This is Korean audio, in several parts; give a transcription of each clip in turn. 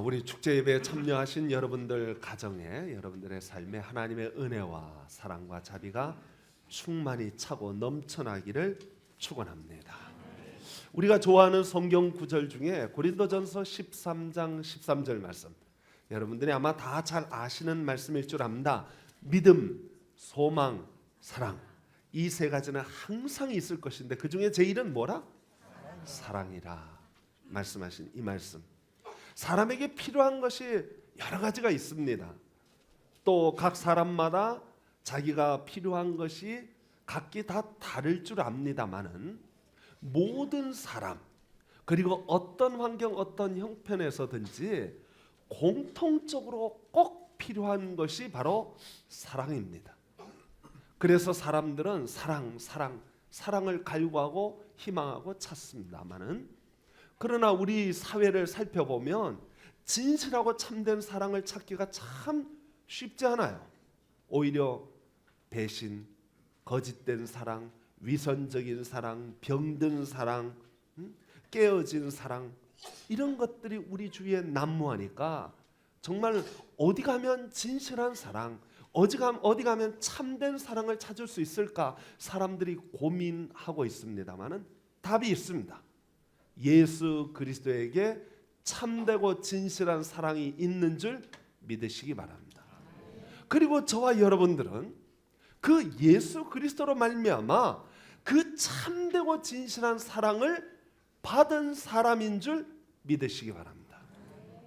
우리 축제 예배에 참여하신 여러분들 가정에 여러분들의 삶에 하나님의 은혜와 사랑과 자비가 충만히 차고 넘쳐나기를 축원합니다. 우리가 좋아하는 성경 구절 중에 고린도전서 13장 13절 말씀, 여러분들이 아마 다 잘 아시는 말씀일 줄 압니다. 믿음, 소망, 사랑, 이 세 가지는 항상 있을 것인데 그 중에 제일은 뭐라? 사랑이라 말씀하신 이 말씀. 사람에게 필요한 것이 여러 가지가 있습니다. 또 각 사람마다 자기가 필요한 것이 각기 다 다를 줄 압니다마는 모든 사람, 그리고 어떤 환경 어떤 형편에서든지 공통적으로 꼭 필요한 것이 바로 사랑입니다. 그래서 사람들은 사랑을 갈구하고 희망하고 찾습니다마는, 그러나 우리 사회를 살펴보면 진실하고 참된 사랑을 찾기가 참 쉽지 않아요. 오히려 배신, 거짓된 사랑, 위선적인 사랑, 병든 사랑, 깨어진 사랑, 이런 것들이 우리 주위에 난무하니까 정말 어디 가면 진실한 사랑, 어디 가면 참된 사랑을 찾을 수 있을까 사람들이 고민하고 있습니다마는 답이 있습니다. 예수 그리스도에게 참되고 진실한 사랑이 있는 줄 믿으시기 바랍니다. 그리고 저와 여러분들은 그 예수 그리스도로 말미암아 그 참되고 진실한 사랑을 받은 사람인 줄 믿으시기 바랍니다.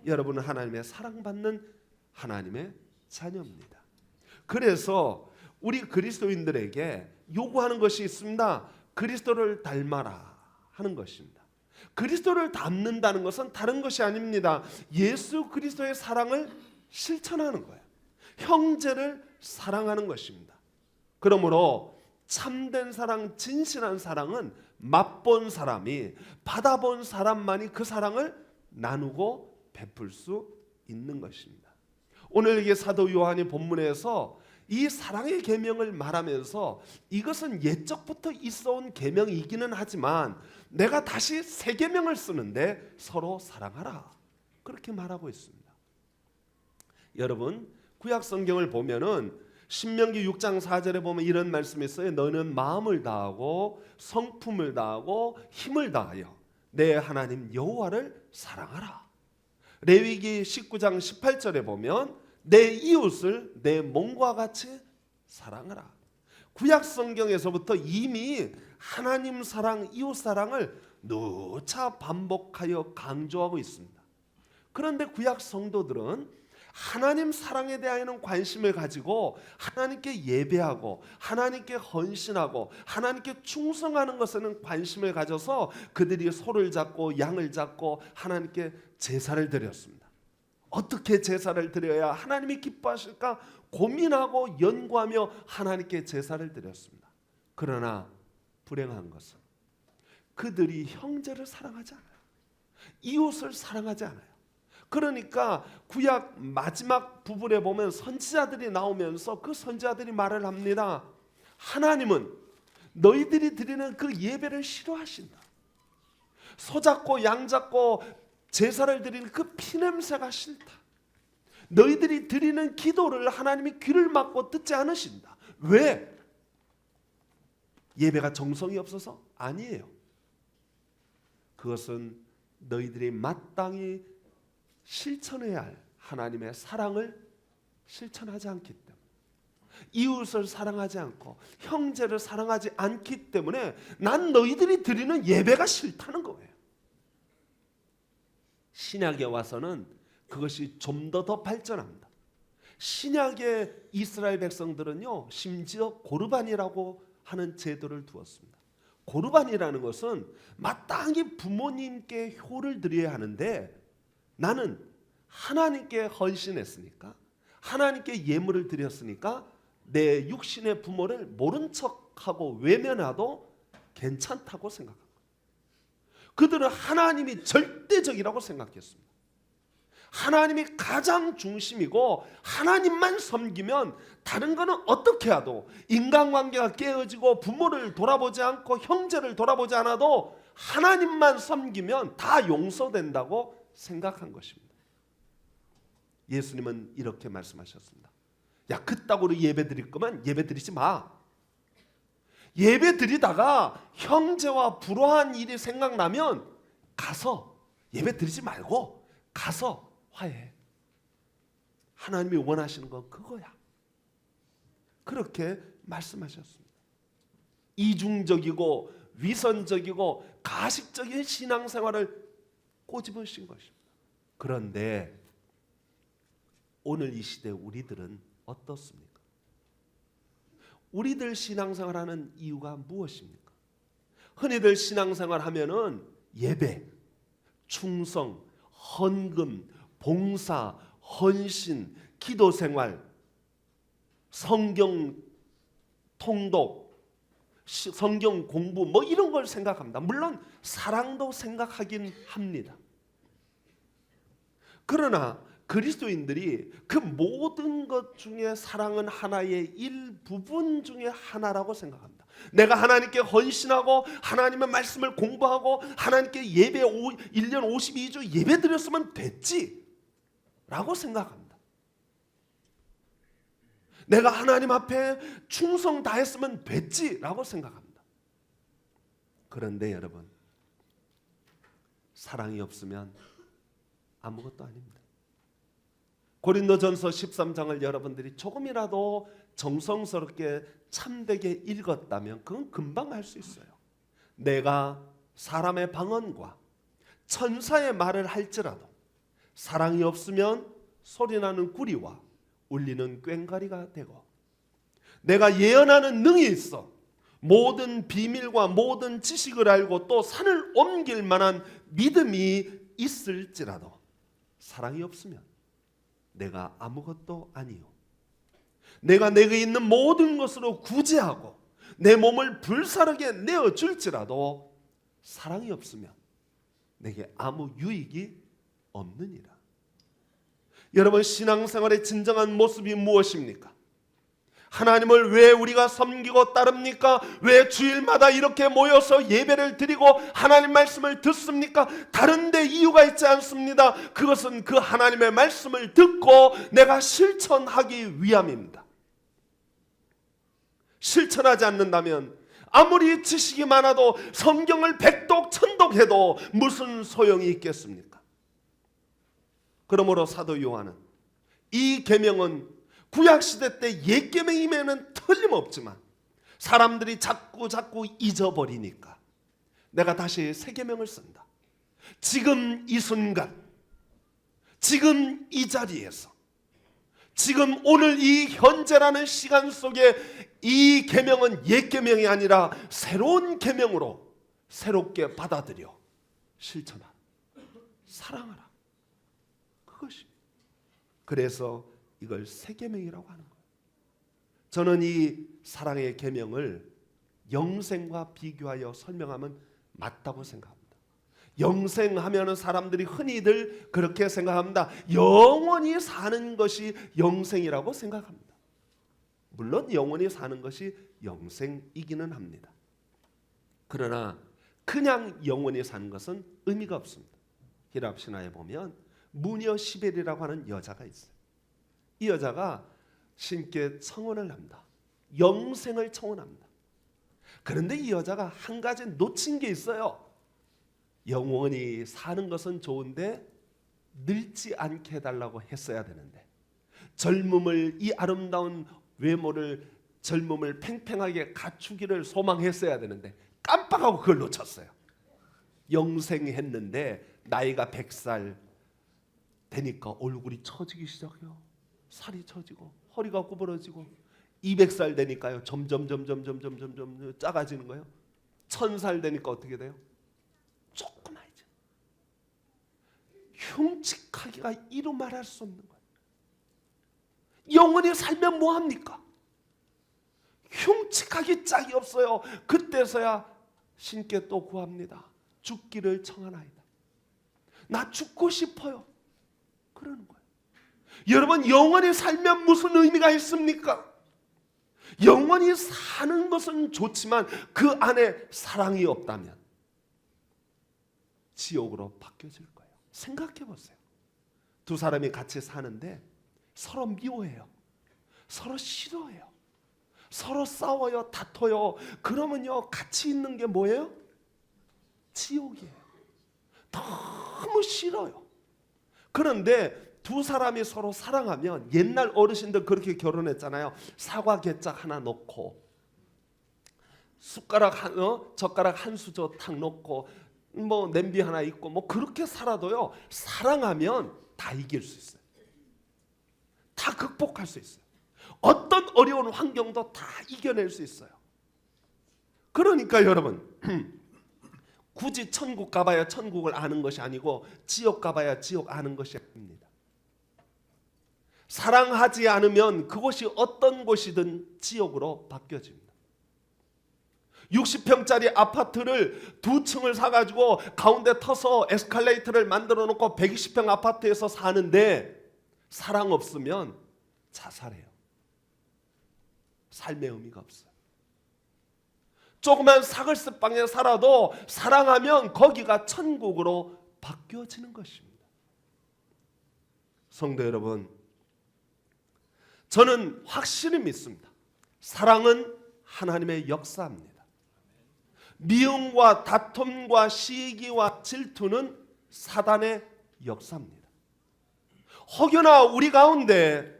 여러분은 하나님의 사랑받는 하나님의 자녀입니다. 그래서 우리 그리스도인들에게 요구하는 것이 있습니다. 그리스도를 닮아라 하는 것입니다. 그리스도를 닮는다는 것은 다른 것이 아닙니다. 예수 그리스도의 사랑을 실천하는 거예요. 형제를 사랑하는 것입니다. 그러므로 참된 사랑, 진실한 사랑은 맛본 사람이, 받아본 사람만이 그 사랑을 나누고 베풀 수 있는 것입니다. 오늘 이게 사도 요한이 본문에서 이 사랑의 계명을 말하면서 이것은 옛적부터 있어온 계명이기는 하지만 내가 다시 새 계명을 쓰는데 서로 사랑하라, 그렇게 말하고 있습니다. 여러분, 구약 성경을 보면은 신명기 6장 4절에 보면 이런 말씀이 있어요. 너는 마음을 다하고 성품을 다하고 힘을 다하여 내 하나님 여호와를 사랑하라. 레위기 19장 18절에 보면 내 이웃을 내 몸과 같이 사랑하라. 구약 성경에서부터 이미 하나님 사랑, 이웃 사랑을 누차 반복하여 강조하고 있습니다. 그런데 구약 성도들은 하나님 사랑에 대하여는 관심을 가지고 하나님께 예배하고 하나님께 헌신하고 하나님께 충성하는 것에는 관심을 가져서 그들이 소를 잡고 양을 잡고 하나님께 제사를 드렸습니다. 어떻게 제사를 드려야 하나님이 기뻐하실까 고민하고 연구하며 하나님께 제사를 드렸습니다. 그러나 불행한 것은 그들이 형제를 사랑하지 않아요. 이웃을 사랑하지 않아요. 그러니까 구약 마지막 부분에 보면 선지자들이 나오면서 그 선지자들이 말을 합니다. 하나님은 너희들이 드리는 그 예배를 싫어하신다. 소 잡고 양 잡고 제사를 드리는 그 피냄새가 싫다. 너희들이 드리는 기도를 하나님이 귀를 막고 듣지 않으신다. 왜? 예배가 정성이 없어서? 아니에요. 그것은 너희들이 마땅히 실천해야 할 하나님의 사랑을 실천하지 않기 때문에, 이웃을 사랑하지 않고 형제를 사랑하지 않기 때문에 난 너희들이 드리는 예배가 싫다는 거예요. 신약에 와서는 그것이 좀 더 발전합니다. 신약의 이스라엘 백성들은요, 심지어 고르반이라고 하는 제도를 두었습니다. 고르반이라는 것은 마땅히 부모님께 효를 드려야 하는데, 나는 하나님께 헌신했으니까, 하나님께 예물을 드렸으니까 내 육신의 부모를 모른 척하고 외면해도 괜찮다고 생각합니다. 그들은 하나님이 절대적이라고 생각했습니다. 하나님이 가장 중심이고 하나님만 섬기면 다른 거는 어떻게 해도, 인간관계가 깨어지고 부모를 돌아보지 않고 형제를 돌아보지 않아도 하나님만 섬기면 다 용서된다고 생각한 것입니다. 예수님은 이렇게 말씀하셨습니다. 야, 그따구로 예배 드릴 거면 예배 드리지 마. 예배 드리다가 형제와 불화한 일이 생각나면 가서 예배 드리지 말고 가서 화해해. 하나님이 원하시는 건 그거야. 그렇게 말씀하셨습니다. 이중적이고 위선적이고 가식적인 신앙생활을 꼬집으신 것입니다. 그런데 오늘 이 시대 우리들은 어떻습니까? 우리들 신앙생활하는 이유가 무엇입니까? 흔히들 신앙생활 하면은 예배, 충성, 헌금, 봉사, 헌신, 기도생활, 성경 통독, 성경 공부 뭐 이런 걸 생각합니다. 물론 사랑도 생각하긴 합니다. 그러나 그리스도인들이 그 모든 것 중에 사랑은 하나의 일부분 중에 하나라고 생각합니다. 내가 하나님께 헌신하고 하나님의 말씀을 공부하고 하나님께 예배 1년 52주 예배 드렸으면 됐지 라고 생각합니다. 내가 하나님 앞에 충성 다했으면 됐지 라고 생각합니다. 그런데 여러분, 사랑이 없으면 아무것도 아닙니다. 고린도전서 13장을 여러분들이 조금이라도 정성스럽게 참되게 읽었다면 그건 금방 알 수 있어요. 내가 사람의 방언과 천사의 말을 할지라도 사랑이 없으면 소리나는 구리와 울리는 꽹과리가 되고, 내가 예언하는 능이 있어 모든 비밀과 모든 지식을 알고 또 산을 옮길 만한 믿음이 있을지라도 사랑이 없으면 내가 아무것도 아니요. 내가 내게 있는 모든 것으로 구제하고 내 몸을 불사르게 내어줄지라도 사랑이 없으면 내게 아무 유익이 없느니라. 여러분, 신앙생활의 진정한 모습이 무엇입니까? 하나님을 왜 우리가 섬기고 따릅니까? 왜 주일마다 이렇게 모여서 예배를 드리고 하나님 말씀을 듣습니까? 다른 데 이유가 있지 않습니다. 그것은 그 하나님의 말씀을 듣고 내가 실천하기 위함입니다. 실천하지 않는다면 아무리 지식이 많아도 성경을 백독 천독해도 무슨 소용이 있겠습니까? 그러므로 사도 요한은 이 계명은 구약시대 때 옛 계명이면은 틀림없지만 사람들이 자꾸 잊어버리니까 내가 다시 새 계명을 쓴다. 지금 이 순간, 지금 이 자리에서, 지금 오늘 이 현재라는 시간 속에 이 계명은 옛 계명이 아니라 새로운 계명으로 새롭게 받아들여 실천하라. 사랑하라. 그것이. 그래서 이걸 새 계명이라고 하는 거예요. 저는 이 사랑의 계명을 영생과 비교하여 설명하면 맞다고 생각합니다. 영생하면 사람들이 흔히들 그렇게 생각합니다. 영원히 사는 것이 영생이라고 생각합니다. 물론 영원히 사는 것이 영생이기는 합니다. 그러나 그냥 영원히 사는 것은 의미가 없습니다. 히랍 신화에 보면 무녀 시벨이라고 하는 여자가 있어요. 이 여자가 신께 청혼을 합니다. 영생을 청혼합니다. 그런데 이 여자가 한 가지 놓친 게 있어요. 영원히 사는 것은 좋은데 늙지 않게 해달라고 했어야 되는데, 젊음을, 이 아름다운 외모를, 젊음을 팽팽하게 갖추기를 소망했어야 되는데 깜빡하고 그걸 놓쳤어요. 영생했는데 나이가 100살 되니까 얼굴이 처지기 시작해요. 살이 처지고 허리가 구부러지고, 200살 되니까요 점점 작아지는 거예요. 1000살 되니까 어떻게 돼요? 조그마해져. 흉측하기가 이루 말할 수 없는 거예요. 영원히 살면 뭐합니까? 흉측하기 짝이 없어요. 그때서야 신께 또 구합니다. 죽기를 청하나이다. 나 죽고 싶어요. 그러는 거예요. 여러분, 영원히 살면 무슨 의미가 있습니까? 영원히 사는 것은 좋지만 그 안에 사랑이 없다면 지옥으로 바뀌어질 거예요. 생각해 보세요. 두 사람이 같이 사는데 서로 미워해요. 서로 싫어해요. 서로 싸워요. 다퉈요. 그러면요, 같이 있는 게 뭐예요? 지옥이에요. 너무 싫어요. 그런데 두 사람이 서로 사랑하면, 옛날 어르신들 그렇게 결혼했잖아요. 사과 개짝 하나 넣고 젓가락 한 수저 탁 넣고 뭐 냄비 하나 있고 뭐 그렇게 살아도요, 사랑하면 다 이길 수 있어요. 다 극복할 수 있어요. 어떤 어려운 환경도 다 이겨낼 수 있어요. 그러니까 여러분, 굳이 천국 가봐야 천국을 아는 것이 아니고 지옥 가봐야 지옥 아는 것이 아닙니다. 사랑하지 않으면 그곳이 어떤 곳이든 지옥으로 바뀌어집니다. 60평짜리 아파트를 두 층을 사가지고 가운데 터서 에스컬레이터를 만들어 놓고 120평 아파트에서 사는데 사랑 없으면 자살해요. 삶의 의미가 없어요. 조그만 사글스방에 살아도 사랑하면 거기가 천국으로 바뀌어지는 것입니다. 성도 여러분, 저는 확실히 믿습니다. 사랑은 하나님의 역사입니다. 미움과 다툼과 시기와 질투는 사단의 역사입니다. 혹여나 우리 가운데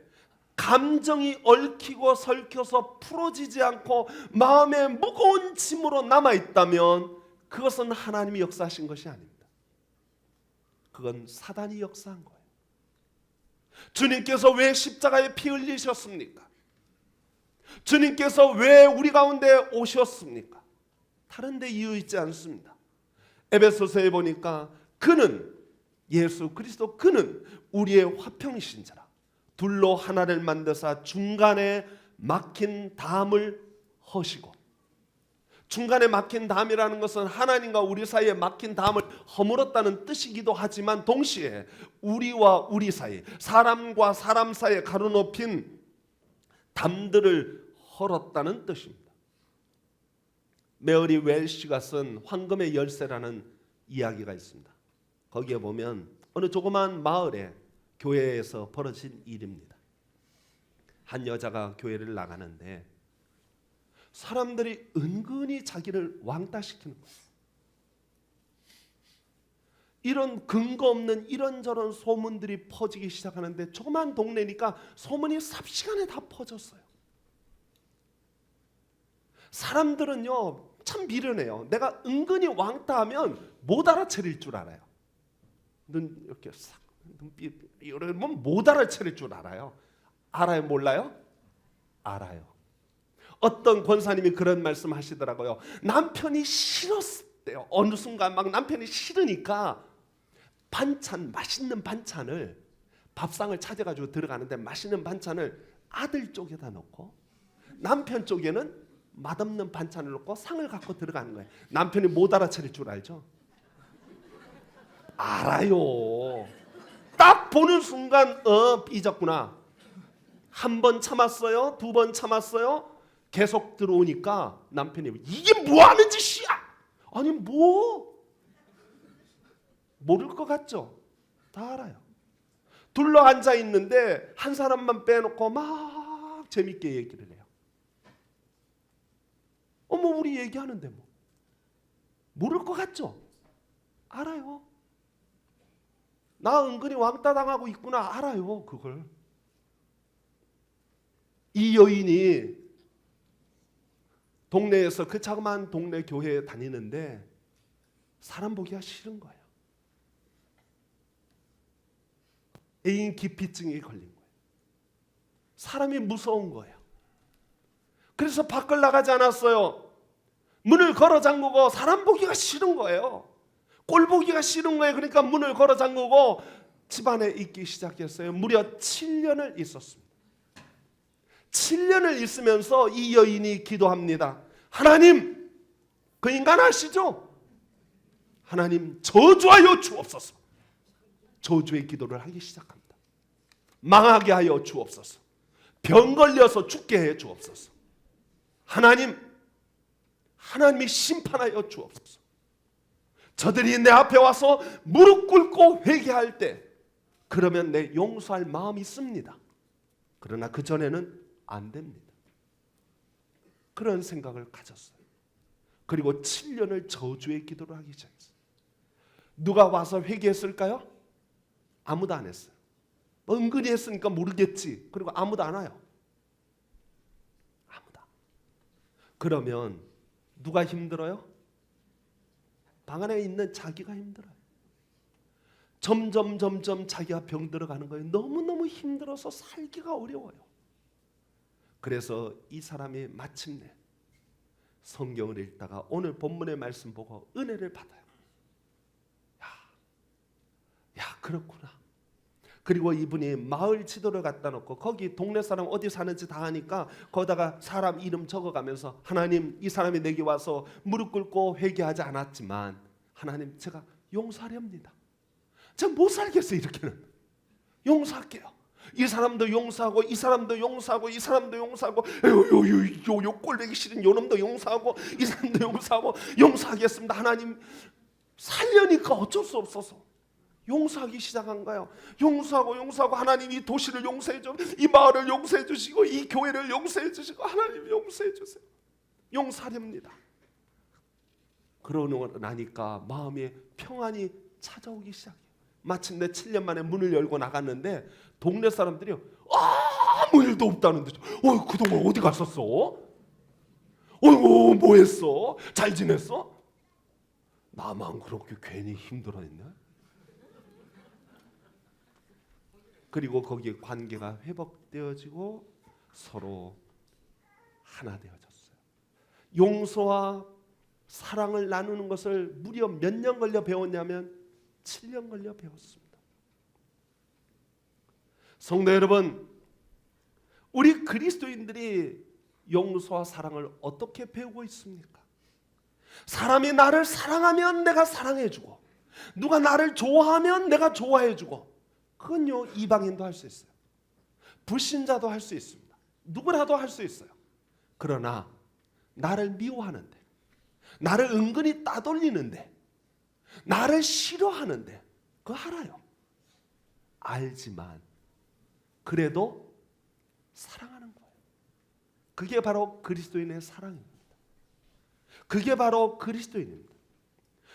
감정이 얽히고 설켜서 풀어지지 않고 마음에 무거운 짐으로 남아있다면 그것은 하나님이 역사하신 것이 아닙니다. 그건 사단이 역사한 거예요. 주님께서 왜 십자가에 피 흘리셨습니까? 주님께서 왜 우리 가운데 오셨습니까? 다른 데 이유 있지 않습니다. 에베소서에 보니까 그는, 예수 그리스도 그는 우리의 화평이신 자라 둘로 하나를 만드사 중간에 막힌 담을 허시고, 중간에 막힌 담이라는 것은 하나님과 우리 사이에 막힌 담을 허물었다는 뜻이기도 하지만 동시에 우리와 우리 사이, 사람과 사람 사이에 가로높인 담들을 헐었다는 뜻입니다. 메어리 웰시가 쓴 황금의 열쇠라는 이야기가 있습니다. 거기에 보면 어느 조그만 마을에 교회에서 벌어진 일입니다. 한 여자가 교회를 나가는데 사람들이 은근히 자기를 왕따시키는 거예요. 이런 근거 없는 이런저런 소문들이 퍼지기 시작하는데 조그만 동네니까 소문이 삽시간에 다 퍼졌어요. 사람들은요 참 미련해요. 내가 은근히 왕따하면 못 알아차릴 줄 알아요. 눈 이렇게 싹 눈빛 이러면 못 알아차릴 줄 알아요. 알아요? 몰라요? 알아요. 어떤 권사님이 그런 말씀 하시더라고요. 남편이 싫었대요. 어느 순간 막 남편이 싫으니까 반찬, 맛있는 반찬을, 밥상을 찾아가지고 들어가는데 맛있는 반찬을 아들 쪽에다 놓고 남편 쪽에는 맛없는 반찬을 놓고 상을 갖고 들어가는 거예요. 남편이 못 알아차릴 줄 알죠? 알아요. 딱 보는 순간 삐졌구나. 한 번 참았어요. 두 번 참았어요. 계속 들어오니까 남편이 이게 뭐 하는 짓이야? 아니 뭐 모를 것 같죠? 다 알아요. 둘러 앉아 있는데 한 사람만 빼놓고 막 재밌게 얘기를 해요. 어머 우리 얘기하는데 뭐 모를 것 같죠? 알아요. 나 은근히 왕따 당하고 있구나. 알아요 그걸. 이 여인이 동네에서 그 자그마한 동네 교회에 다니는데 사람 보기가 싫은 거예요. 애인 기피증이 걸린 거예요. 사람이 무서운 거예요. 그래서 밖을 나가지 않았어요. 문을 걸어 잠그고 사람 보기가 싫은 거예요. 꼴 보기가 싫은 거예요. 그러니까 문을 걸어 잠그고 집안에 있기 시작했어요. 무려 7년을 있었습니다. 7년을 있으면서 이 여인이 기도합니다. 하나님, 그 인간 아시죠? 하나님 저주하여 주옵소서. 저주의 기도를 하기 시작합니다. 망하게 하여 주옵소서. 병 걸려서 죽게 해 주옵소서. 하나님이 심판하여 주옵소서. 저들이 내 앞에 와서 무릎 꿇고 회개할 때 그러면 내 용서할 마음이 있습니다. 그러나 그 전에는 안 됩니다. 그런 생각을 가졌어요. 그리고 7년을 저주의 기도를 하기 시작했어요. 누가 와서 회개했을까요? 아무도 안 했어요. 은근히 했으니까 모르겠지. 그리고 아무도 안 와요. 아무도. 그러면 누가 힘들어요? 방 안에 있는 자기가 힘들어요. 점점 자기가 병들어가는 거예요. 너무너무 힘들어서 살기가 어려워요. 그래서 이 사람이 마침내 성경을 읽다가 오늘 본문의 말씀 보고 은혜를 받아요. 야, 그렇구나. 그리고 이분이 마을 지도를 갖다 놓고 거기 동네 사람 어디 사는지 다 아니까 거기다가 사람 이름 적어가면서 하나님, 이 사람이 내게 와서 무릎 꿇고 회개하지 않았지만 하나님, 제가 용서하렵니다. 제가 못 살겠어요. 이렇게는 용서할게요. 이 사람도 용서하고 이 사람도 용서하고 이 사람도 용서하고 요 꼴보기 싫은 요 놈도 용서하고 이 사람도 용서하고 용서하겠습니다. 하나님, 살려니까 어쩔 수 없어서 용서하기 시작한 거예요. 용서하고 하나님, 이 도시를 용서해 줘, 이 마을을 용서해 주시고 이 교회를 용서해 주시고 하나님 용서해 주세요. 용서하렵니다. 그러고 나니까 마음에 평안이 찾아오기 시작해요. 마침내 7년 만에 문을 열고 나갔는데 동네 사람들이 아무 일도 없다는데 그동안 어디 갔었어? 뭐 했어? 잘 지냈어? 나만 그렇게 괜히 힘들어했나? 그리고 거기에 관계가 회복되어지고 서로 하나 되어졌어요. 용서와 사랑을 나누는 것을 무려 몇 년 걸려 배웠냐면 7년 걸려 배웠습니다. 성도 여러분, 우리 그리스도인들이 용서와 사랑을 어떻게 배우고 있습니까? 사람이 나를 사랑하면 내가 사랑해주고, 누가 나를 좋아하면 내가 좋아해주고, 그건요 이방인도 할 수 있어요. 불신자도 할 수 있습니다. 누구라도 할 수 있어요. 그러나 나를 미워하는데, 나를 은근히 따돌리는데, 나를 싫어하는데 그거 알아요. 알지만 그래도 사랑하는 거예요. 그게 바로 그리스도인의 사랑입니다. 그게 바로 그리스도인입니다.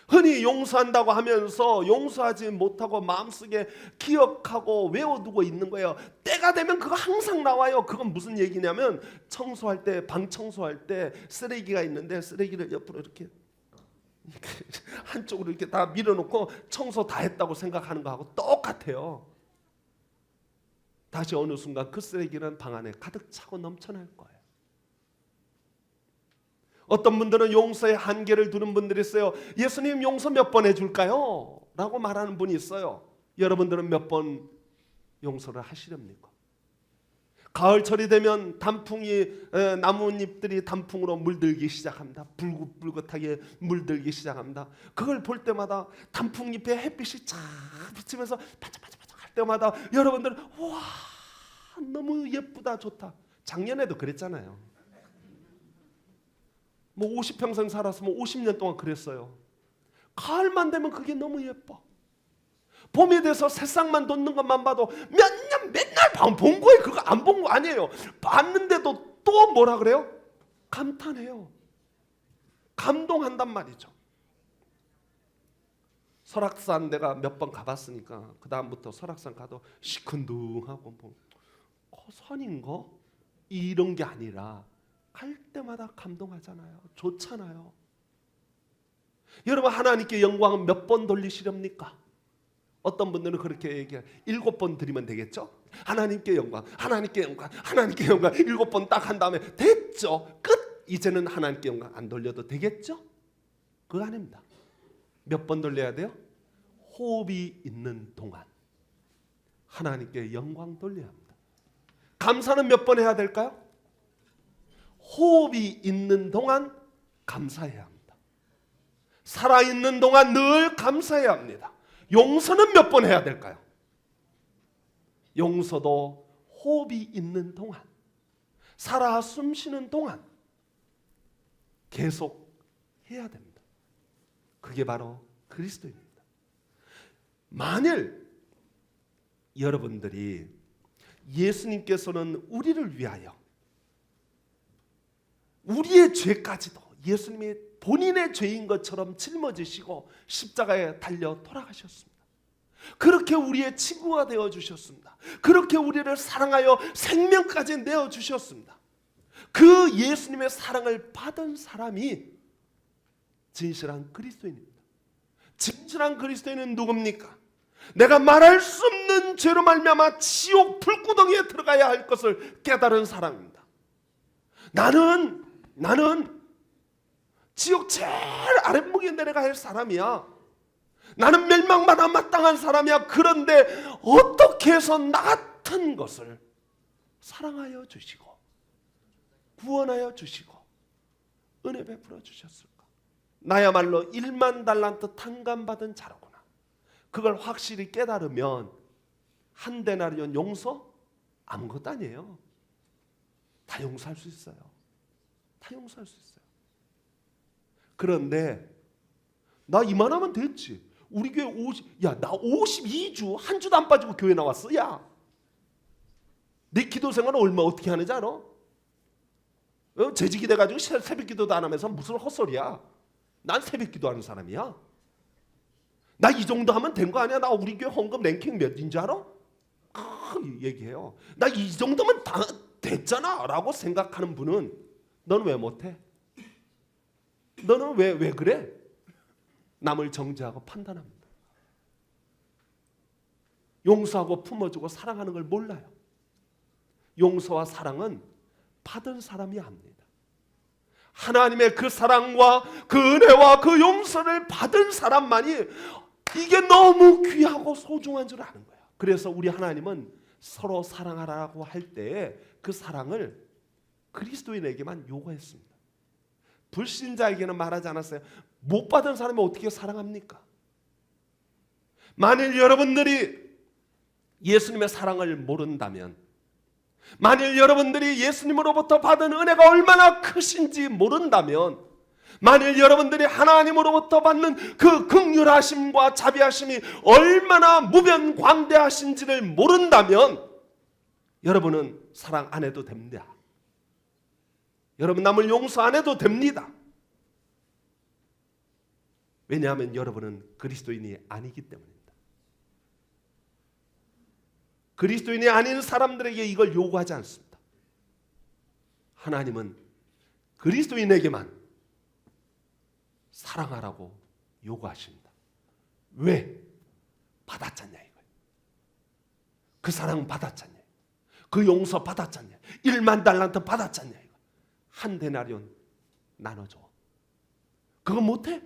흔히 용서한다고 하면서 용서하지 못하고 마음속에 기억하고 외워두고 있는 거예요. 때가 되면 그거 항상 나와요. 그건 무슨 얘기냐면 청소할 때, 방 청소할 때 쓰레기가 있는데 쓰레기를 옆으로 이렇게 한쪽으로 이렇게 다 밀어놓고 청소 다 했다고 생각하는 거하고 똑같아요. 다시 어느 순간 그 쓰레기는 방 안에 가득 차고 넘쳐날 거예요. 어떤 분들은 용서의 한계를 두는 분들이 있어요. 예수님 용서 몇 번 해줄까요? 라고 말하는 분이 있어요. 여러분들은 몇 번 용서를 하시렵니까? 가을철이 되면 단풍이, 나뭇잎들이 단풍으로 물들기 시작합니다. 불긋불긋하게 물들기 시작합니다. 그걸 볼 때마다 단풍잎에 햇빛이 쫙 비치면서 반짝반짝반짝 할 때마다 여러분들은 와, 너무 예쁘다, 좋다. 작년에도 그랬잖아요. 뭐 50평생 살았으면 50년 동안 그랬어요. 가을만 되면 그게 너무 예뻐. 봄이 돼서 새싹만 돋는 것만 봐도 몇 년 맨날 본 거예요. 그거 안 본 거 아니에요. 봤는데도 또 뭐라 그래요? 감탄해요. 감동한단 말이죠. 설악산 내가 몇 번 가봤으니까 그 다음부터 설악산 가도 시큰둥하고 뭐 산인가? 이런 게 아니라 갈 때마다 감동하잖아요. 좋잖아요. 여러분, 하나님께 영광은 몇 번 돌리시렵니까? 어떤 분들은 그렇게 얘기해요. 7번 드리면 되겠죠? 하나님께 영광, 하나님께 영광, 하나님께 영광 7번 딱 한 다음에 됐죠? 끝! 이제는 하나님께 영광 안 돌려도 되겠죠? 그거 아닙니다. 몇 번 돌려야 돼요? 호흡이 있는 동안 하나님께 영광 돌려야 합니다. 감사는 몇 번 해야 될까요? 호흡이 있는 동안 감사해야 합니다. 살아있는 동안 늘 감사해야 합니다. 용서는 몇 번 해야 될까요? 용서도 호흡이 있는 동안, 살아 숨쉬는 동안 계속 해야 됩니다. 그게 바로 그리스도입니다. 만일 여러분들이 예수님께서는 우리를 위하여 우리의 죄까지도 예수님이 본인의 죄인 것처럼 짊어지시고 십자가에 달려 돌아가셨습니다. 그렇게 우리의 친구가 되어주셨습니다. 그렇게 우리를 사랑하여 생명까지 내어주셨습니다. 그 예수님의 사랑을 받은 사람이 진실한 그리스도인입니다. 진실한 그리스도인은 누굽니까? 내가 말할 수 없는 죄로 말미암아 지옥 불구덩이에 들어가야 할 것을 깨달은 사람입니다. 나는 지옥 제일 아랫목에 내려가야 할 사람이야. 나는 멸망받아 마땅한 사람이야. 그런데 어떻게 해서 나 같은 것을 사랑하여 주시고 구원하여 주시고 은혜 베풀어 주셨을까? 나야말로 1만 달란트 탕감받은 자로구나. 그걸 확실히 깨달으면 한 데나리온 용서 아무것도 아니에요. 다 용서할 수 있어요. 다 용서할 수 있어요. 그런데 나 이만하면 됐지. 우리 교회 나 52주 한 주도 안 빠지고 교회 나왔어. 야, 내 기도 생활은 얼마 어떻게 하는지 알아? 재직이 돼가지고 새벽 기도도 안 하면서 무슨 헛소리야. 난 새벽 기도하는 사람이야. 나 이 정도 하면 된 거 아니야? 나 우리 교회 헌금 랭킹 몇인 줄 알아? 얘기해요. 나 이 정도면 다 됐잖아 라고 생각하는 분은 너는 왜 못해? 너는 왜 그래? 남을 정죄하고 판단합니다. 용서하고 품어주고 사랑하는 걸 몰라요. 용서와 사랑은 받은 사람이 합니다. 하나님의 그 사랑과 그 은혜와 그 용서를 받은 사람만이 이게 너무 귀하고 소중한 줄 아는 거야. 그래서 우리 하나님은 서로 사랑하라고 할 때에 그 사랑을 그리스도인에게만 요구했습니다. 불신자에게는 말하지 않았어요. 못 받은 사람이 어떻게 사랑합니까? 만일 여러분들이 예수님의 사랑을 모른다면, 만일 여러분들이 예수님으로부터 받은 은혜가 얼마나 크신지 모른다면, 만일 여러분들이 하나님으로부터 받는 그 긍휼하심과 자비하심이 얼마나 무변광대하신지를 모른다면 여러분은 사랑 안 해도 됩니다. 여러분 남을 용서 안 해도 됩니다. 왜냐하면 여러분은 그리스도인이 아니기 때문입니다. 그리스도인이 아닌 사람들에게 이걸 요구하지 않습니다. 하나님은 그리스도인에게만 사랑하라고 요구하십니다. 왜? 받았잖냐 이거예요. 그 사랑 받았잖냐, 그 용서 받았잖냐, 1만 달란트 받았잖냐, 이거 한 데나리온 나눠줘. 그거 못해?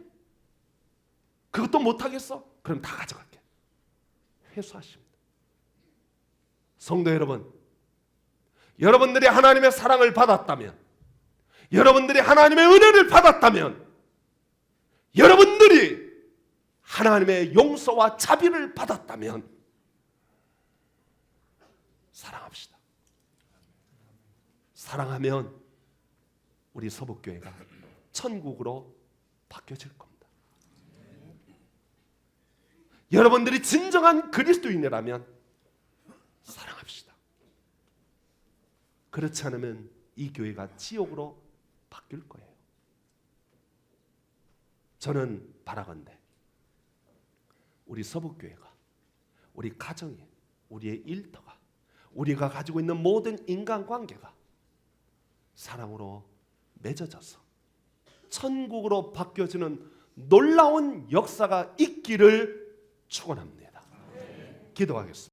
그것도 못하겠어? 그럼 다 가져갈게. 회수하십니다. 성도 여러분, 여러분들이 하나님의 사랑을 받았다면, 여러분들이 하나님의 은혜를 받았다면, 여러분들이 하나님의 용서와 자비를 받았다면 사랑합시다. 사랑하면 우리 서북교회가 천국으로 바뀌어질 겁니다. 여러분들이 진정한 그리스도인이라면 사랑합시다. 그렇지 않으면 이 교회가 지옥으로 바뀔 거예요. 저는 바라건대 우리 서북교회가, 우리 가정이, 우리의 일터가, 우리가 가지고 있는 모든 인간관계가 사랑으로 맺어져서 천국으로 바뀌어지는 놀라운 역사가 있기를 축원합니다. 기도하겠습니다.